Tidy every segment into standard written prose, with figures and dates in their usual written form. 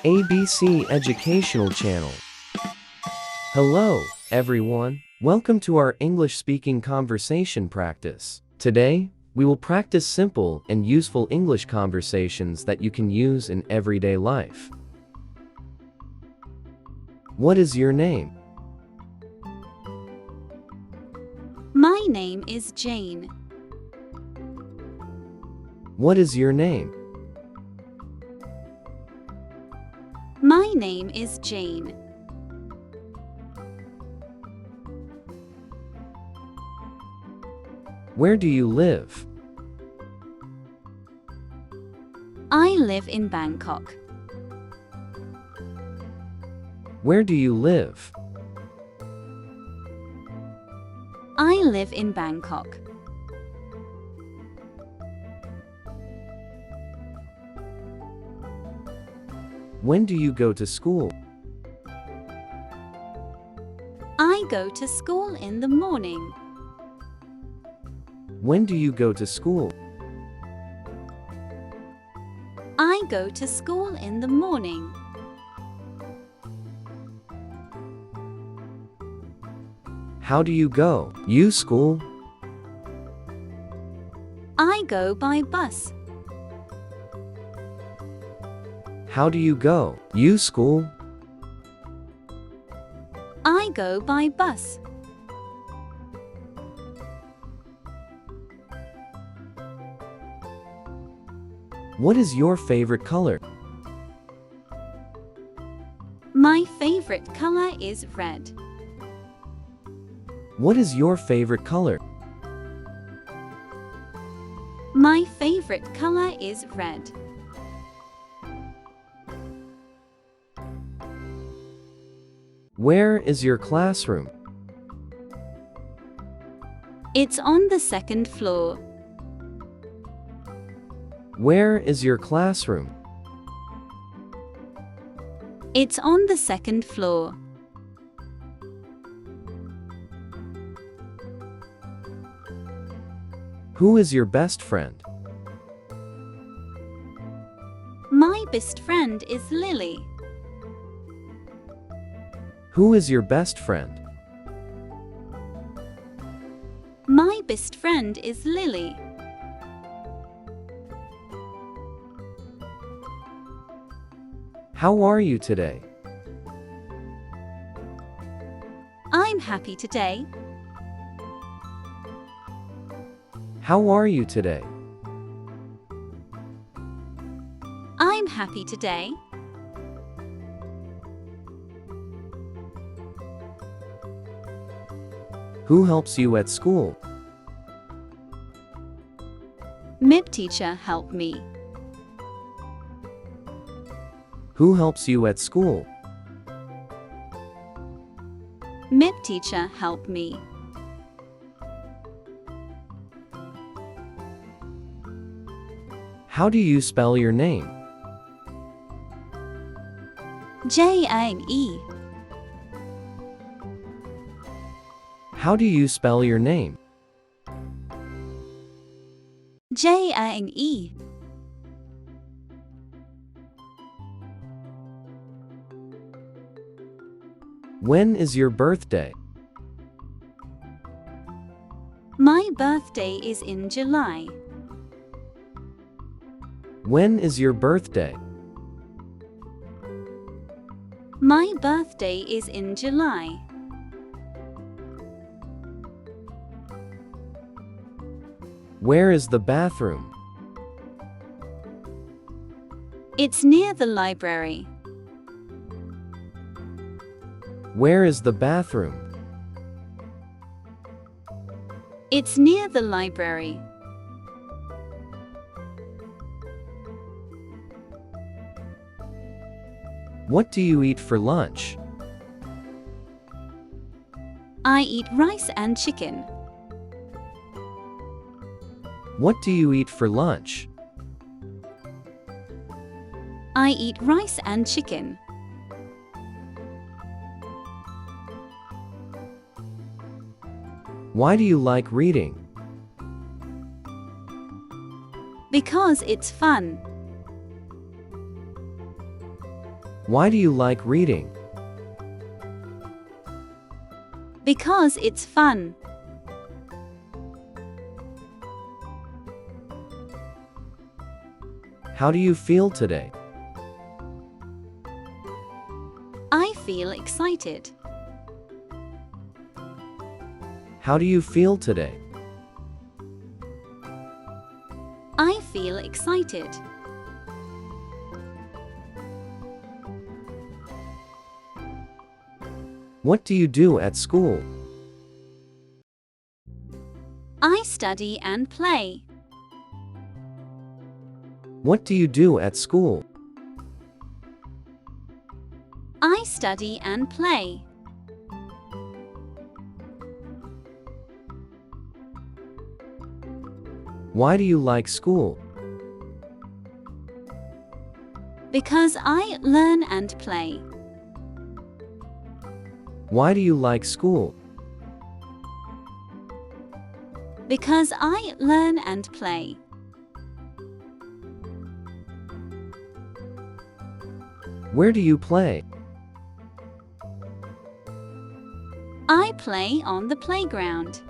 ABC Educational Channel. Hello, everyone. Welcome to our English-speaking conversation practice. Today, we will practice simple and useful English conversations that you can use in everyday life. What is your name? My name is Jane. What is your name? My name is Jane. Where do you live? I live in Bangkok. Where do you live? I live in Bangkok. When do you go to school? I go to school in the morning. When do you go to school? I go to school in the morning. How do you go? You school? I go by bus. How do you go? You school? I go by bus. What is your favorite color? My favorite color is red. What is your favorite color? My favorite color is red. Where is your classroom? It's on the second floor. Where is your classroom? It's on the second floor. Who is your best friend? My best friend is Lily. Who is your best friend? My best friend is Lily. How are you today? I'm happy today. How are you today? I'm happy today. Who helps you at school? MIB teacher help me. Who helps you at school? MIB teacher help me. How do you spell your name? Jane. How do you spell your name? Jane. When is your birthday? My birthday is in July. When is your birthday? My birthday is in July. Where is the bathroom? It's near the library. Where is the bathroom? It's near the library. What do you eat for lunch? I eat rice and chicken. What do you eat for lunch? I eat rice and chicken. Why do you like reading? Because it's fun. Why do you like reading? Because it's fun. How do you feel today? I feel excited. How do you feel today? I feel excited. What do you do at school? I study and play. What do you do at school? I study and play. Why do you like school? Because I learn and play. Why do you like school? Because I learn and play. Where do you play? I play on the playground.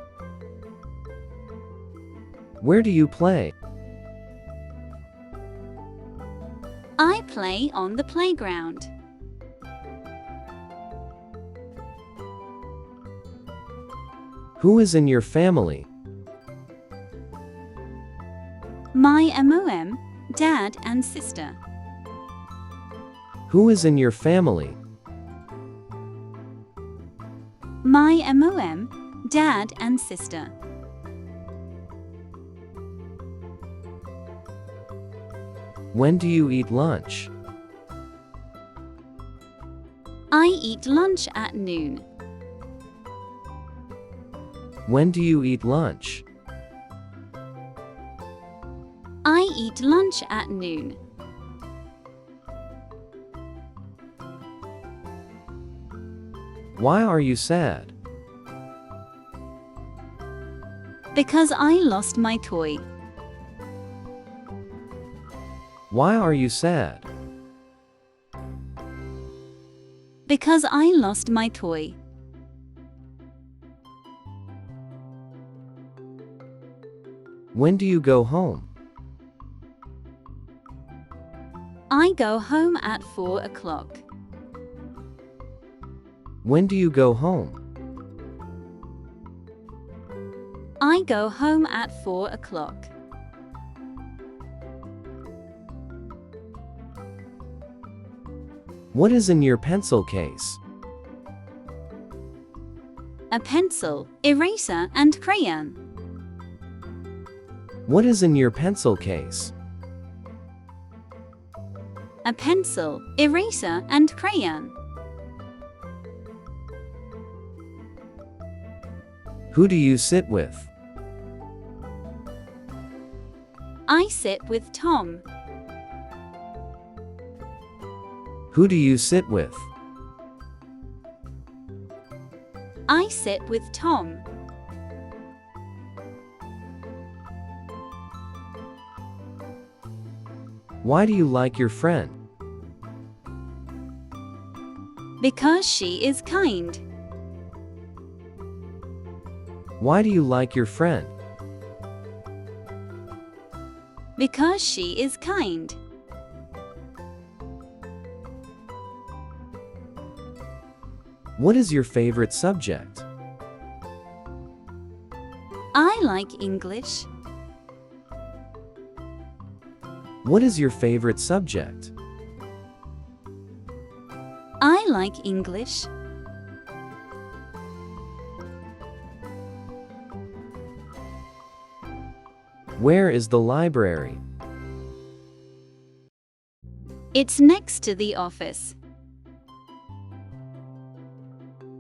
Where do you play? I play on the playground. Who is in your family? My mom, dad and sister. Who is in your family? My mom, dad and sister. When do you eat lunch? I eat lunch at noon. When do you eat lunch? I eat lunch at noon. Why are you sad? Because I lost my toy. Why are you sad? Because I lost my toy. When do you go home? I go home at 4 o'clock. When do you go home? I go home at 4 o'clock. What is in your pencil case? A pencil, eraser and crayon. What is in your pencil case? A pencil, eraser and crayon. Who do you sit with? I sit with Tom. Who do you sit with? I sit with Tom. Why do you like your friend? Because she is kind. Why do you like your friend? Because she is kind. What is your favorite subject? I like English. What is your favorite subject? I like English. Where is the library? It's next to the office.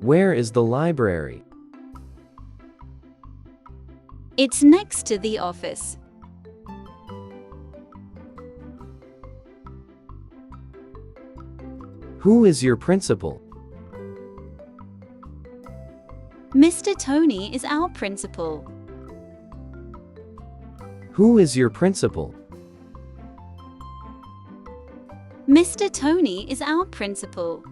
Where is the library? It's next to the office. Who is your principal? Mr. Tony is our principal. Who is your principal? Mr. Tony is our principal.